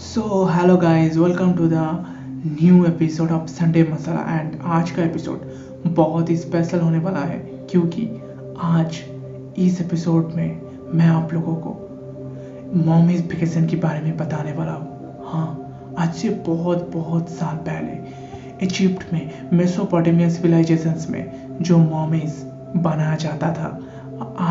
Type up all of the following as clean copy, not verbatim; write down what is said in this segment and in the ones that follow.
So hello guys, welcome to the new episode of Sunday masala. And आज का episode बहुत ही special होने वाला है क्योंकि आज इस एपिसोड में मैं आप लोगों को मॉमीज वेकेशन के बारे में बताने वाला हूँ। हाँ, आज से बहुत बहुत साल पहले इजिप्ट में मेसोपोटामिया सिविलाइजेशंस में जो मॉमीज बनाया जाता था,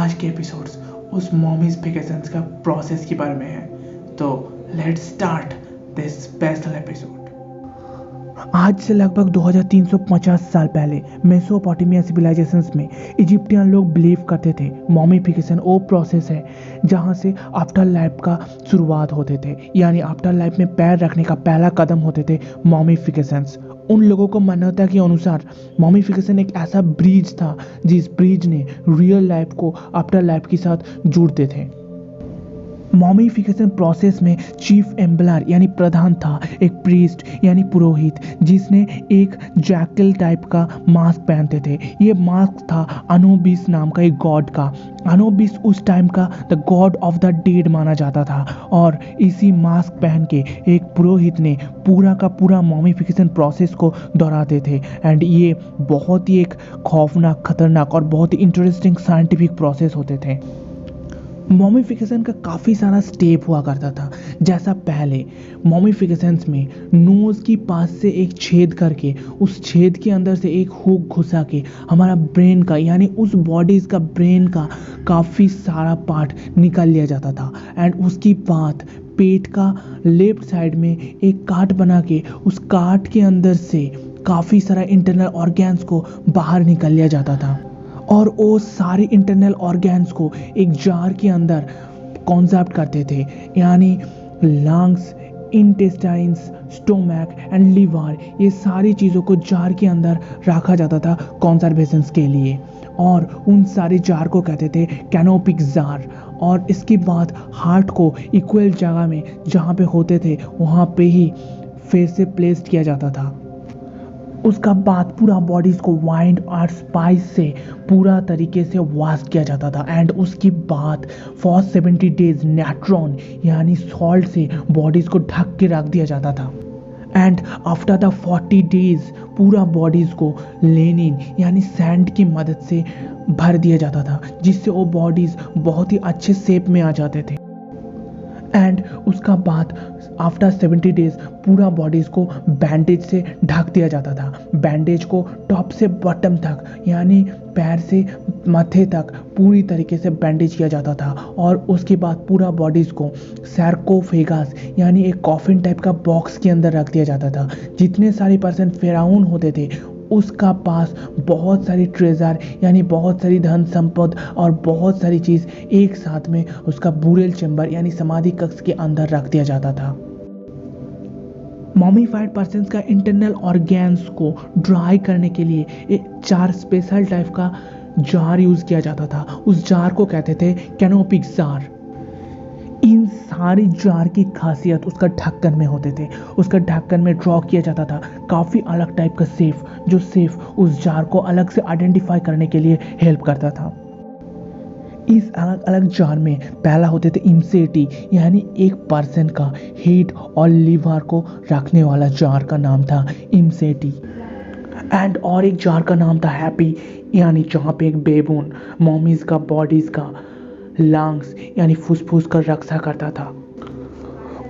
आज के एपिसोड्स उस मॉमीज वेकेशंस का प्रोसेस के बारे में है। तो let's start this special episode. आज से लगभग 2350 साल पहले मेसोपोटामिया सिविलाइजेशंस में इजिप्टियन लोग बिलीव करते थे मॉमिफिकेशन वो प्रोसेस है जहां से आफ्टर लाइफ का शुरुआत होते थे, यानी आफ्टर लाइफ में पैर रखने का पहला कदम होते थे मॉमिफिकेशंस। उन लोगों को मान्यता के अनुसार मॉमिफिकेशन एक ऐसा ब्रिज था जिस ब्रिज ने रियल लाइफ को आफ्टर लाइफ के साथ जोड़ते थे। मॉमिफिकेशन प्रोसेस में चीफ एम्बलर यानी प्रधान था एक प्रीस्ट यानी पुरोहित, जिसने एक जैकल टाइप का मास्क पहनते थे। ये मास्क था अनुबिस नाम का एक गॉड का। अनुबिस उस टाइम का the God of the dead माना जाता था और इसी मास्क पहन के एक पुरोहित ने पूरा का पूरा मॉमिफिकेशन प्रोसेस को दोहराते थे। एंड ये बहुत ही एक खौफनाक, खतरनाक और बहुत ही इंटरेस्टिंग साइंटिफिक प्रोसेस होते थे। मॉमिफिकेशन का काफ़ी सारा स्टेप हुआ करता था। जैसा पहले मॉमिफिकेशंस में नोज की पास से एक छेद करके उस छेद के अंदर से एक हुक घुसा के हमारा ब्रेन का यानी उस बॉडीज़ का ब्रेन का काफ़ी सारा पार्ट निकाल लिया जाता था। एंड उसकी बाद पेट का लेफ्ट साइड में एक काट बना के उस काट के अंदर से काफ़ी सारा इंटरनल ऑर्गन्स को बाहर निकाल लिया जाता था और वो सारे इंटरनल ऑर्गन्स को एक जार के अंदर कॉन्जर्व करते थे, यानी lungs, intestines, stomach and liver, ये सारी चीज़ों को जार के अंदर रखा जाता था कॉन्जर्वेशंस के लिए। और उन सारे जार को कहते थे कैनोपिक जार। और इसके बाद हार्ट को इक्वल जगह में जहाँ पे होते थे वहाँ पे ही फिर से प्लेस किया जाता था। उसका बाद पूरा बॉडीज़ को वाइन और स्पाइस से पूरा तरीके से वॉश किया जाता था। एंड उसके बाद फॉर 70 डेज नेट्रॉन यानी सॉल्ट से बॉडीज़ को ढक के रख दिया जाता था। एंड आफ्टर द 40 डेज पूरा बॉडीज़ को लेनिन यानी सैंड की मदद से भर दिया जाता था, जिससे वो बॉडीज़ बहुत ही अच्छे शेप में आ जाते थे। एंड उसका बाद आफ्टर 70 डेज पूरा बॉडीज़ को बैंडेज से ढक दिया जाता था। बैंडेज को टॉप से बॉटम तक यानी पैर से माथे तक पूरी तरीके से बैंडेज किया जाता था। और उसके बाद पूरा बॉडीज़ को सार्कोफेगस यानी एक कॉफिन टाइप का बॉक्स के अंदर रख दिया जाता था। जितने सारे पर्सन फिरौन होते थे उसका पास बहुत सारी ट्रेजर यानी बहुत सारी धन संपद और बहुत सारी चीज़ एक साथ में उसका बूरेल चेंबर यानी समाधि कक्ष के अंदर रख दिया जाता था। मॉमिफाइड पर्सन का इंटरनल ऑर्गन्स को ड्राई करने के लिए एक 4 स्पेशल टाइप का जार यूज़ किया जाता था। उस जार को कहते थे कैनोपिक जार। इन सारी जार की खासियत उसका ढक्कन में होते थे। उसका ढक्कन में ड्रॉ किया जाता था काफ़ी अलग टाइप का सेफ, जो सेफ उस जार को अलग से आइडेंटिफाई करने के लिए हेल्प करता था। इस अलग अलग जार में पहला होते थे इमसेटी यानी एक पर्सन का हेड और लिवर को रखने वाला जार का नाम था इमसेटी। एंड और एक जार का नाम था हैप्पी यानी जहाँ पे एक बेबून मॉमीज का बॉडीज का लंग्स यानी फुसफुस का रक्षा करता था।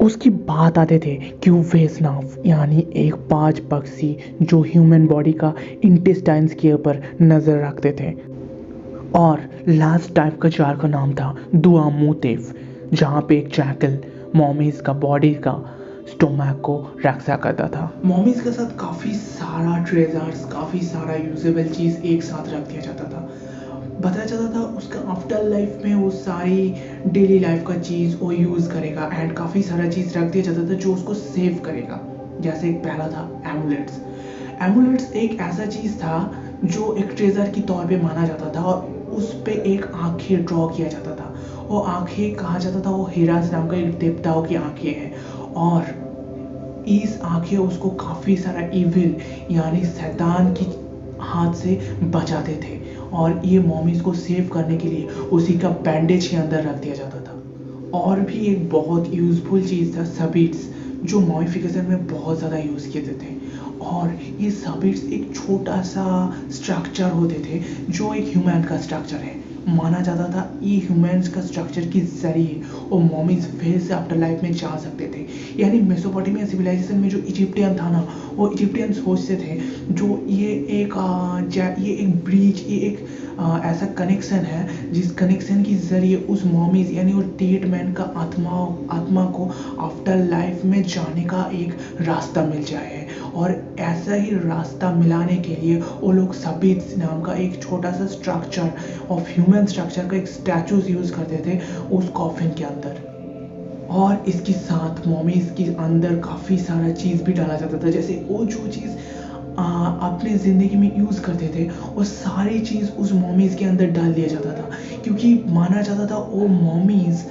उसकी बात आते थे क्यूवेस्नाव यानी एक 5 पक्षी जो ह्यूमन बॉडी का इंटेस्टाइन्स के ऊपर नज़र रखते थे। और लास्ट टाइप का जार का नाम था दुआमुतेफ, जहाँ पे एक जैकल मॉमीज का बॉडी का स्टोमक को रक्षा करता था। मॉमीज के साथ काफ़ी सारा ट्रेजर्स, काफ़ी सारा यूजेबल चीज़ एक साथ रख दिया जाता था। बताया जाता था उसका आफ्टर लाइफ में वो सारी डेली लाइफ का चीज़ वो यूज़ करेगा। एंड काफ़ी सारा चीज़ रख दिया जाता था जो उसको सेव करेगा। जैसे एक पहला था एमुलेट्स। एमुलेट्स एक ऐसा चीज़ था जो एक ट्रेजर की तौर पे माना जाता था और उस पे एक आंखें ड्रॉ किया जाता था। वो आंखें कहा जाता था वो हिरास नाम का एक देवताओं की आंखें हैं और इस आंखें उसको काफ़ी सारा इविल यानी शैतान की हाथ से बचाते थे। और ये मॉमीज को सेव करने के लिए उसी का बैंडेज के अंदर रख दिया जाता था। और भी एक बहुत यूजफुल चीज़ था सबीट्स, जो मॉडिफिकेशन में बहुत ज़्यादा यूज़ किए जाते थे। और ये हैबिट्स एक छोटा सा स्ट्रक्चर होते थे जो एक ह्यूमन का स्ट्रक्चर है। माना जाता था ये ह्यूमन्स का स्ट्रक्चर के जरिए वो मॉमीज फिर से आफ्टर लाइफ में जा सकते थे। यानी मेसोपोटामिया सिविलाइजेशन में जो इजिप्टियन था ना, वो इजिप्टियन सोचते थे जो ये एक ब्रिज, ये एक ऐसा कनेक्शन है जिस कनेक्शन के जरिए उस मॉमीज यानी वो डेड मैन का आत्मा को आफ्टर लाइफ में जाने का एक रास्ता मिल जाए। और ऐसा ही रास्ता मिलाने के लिए वो लोग सबित नाम का एक छोटा सा स्ट्रक्चर ऑफ ह्यूमन स्ट्रक्चर का एक स्टैचूज यूज़ करते थे उस कॉफिन के अंदर। और इसके साथ मॉमीज के अंदर काफ़ी सारा चीज़ भी डाला जाता था, जैसे वो जो चीज़ अपने ज़िंदगी में यूज़ करते थे वो सारी चीज़ उस मॉमीज़ के अंदर डाल दिया जाता था, क्योंकि माना जाता था वो मॉमीज़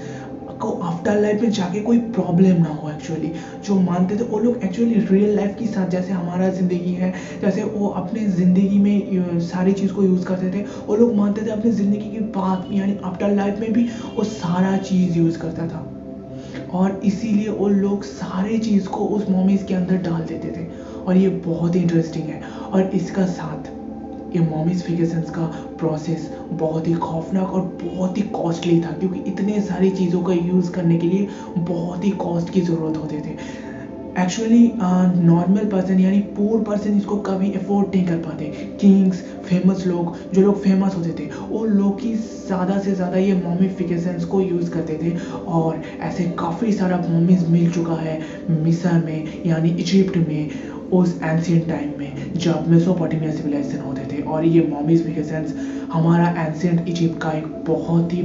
को आफ्टर लाइफ में जाके कोई प्रॉब्लम ना हो। एक्चुअली जो मानते थे वो लोग एक्चुअली रियल लाइफ के साथ जैसे हमारा ज़िंदगी है, जैसे वो अपने ज़िंदगी में सारी चीज़ को यूज़ करते थे, वो लोग मानते थे अपनी ज़िंदगी के बाद यानी आफ्टर लाइफ में भी वो सारा चीज़ यूज़ करता था। और इसीलिए वो लोग सारे चीज़ को उस मॉमीज़ के अंदर डाल देते थे। और ये बहुत ही इंटरेस्टिंग है। और इसका साथ ये मॉमिफिकेशंस का प्रोसेस बहुत ही खौफनाक और बहुत ही कॉस्टली था, क्योंकि इतने सारी चीज़ों का यूज़ करने के लिए बहुत ही कॉस्ट की ज़रूरत होते थे। एक्चुअली नॉर्मल पर्सन यानी पुअर पर्सन इसको कभी अफोर्ड नहीं कर पाते। किंग्स, फेमस लोग, जो लोग फेमस होते थे वो लोग ही ज़्यादा से ज़्यादा ये मॉमिफिकेशंस को यूज़ करते थे। और ऐसे काफ़ी सारा मॉमीज मिल चुका है मिस्र में यानी इजिप्ट में, उस एंशियंट टाइम में जब मेसोपोटामिया सिविलाइजेशन होते थे। और ये मॉमिफिकेशंस हमारा एंशियंट इजिप्ट का एक बहुत ही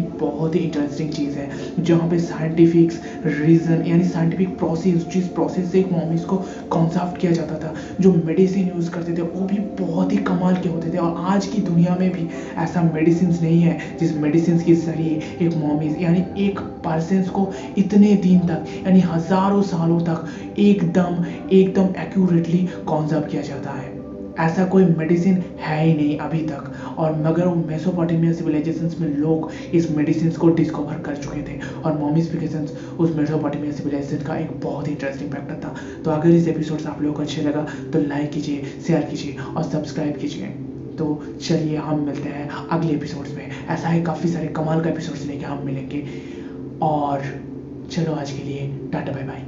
इंटरेस्टिंग चीज़ है, जहाँ पे साइंटिफिक रीज़न यानी साइंटिफिक प्रोसेस, जिस प्रोसेस से एक मॉमीज को कॉन्सेप्ट किया जाता था, जो मेडिसिन यूज़ करते थे वो भी बहुत ही कमाल के होते थे। और आज की दुनिया में भी ऐसा मेडिसिन नहीं है जिस मेडिसिन के जरिए एक मॉमीज यानी एक पर्सन को इतने दिन तक यानी हज़ारों सालों तक एकदम एक्यूरेटली कॉन्सेप्ट किया जाता है। ऐसा कोई मेडिसिन है ही नहीं अभी तक। और मगर मेसोपोटामिया सिविलाइजेशंस में लोग इस मेडिसिन को डिस्कवर कर चुके थे। और मॉमिफिकेशंस उस मेसोपोटामिया सिविलाइजेशन का एक बहुत ही इंटरेस्टिंग फैक्टर था। तो अगर इस एपिसोड से आप लोगों को अच्छे लगा तो लाइक कीजिए, शेयर कीजिए और सब्सक्राइब कीजिए। तो चलिए हम मिलते हैं अगले एपिसोड्स में। ऐसा ही काफ़ी सारे कमाल का एपिसोड्स लेके हम मिलेंगे। और चलो आज के लिए टाटा बाय बाय।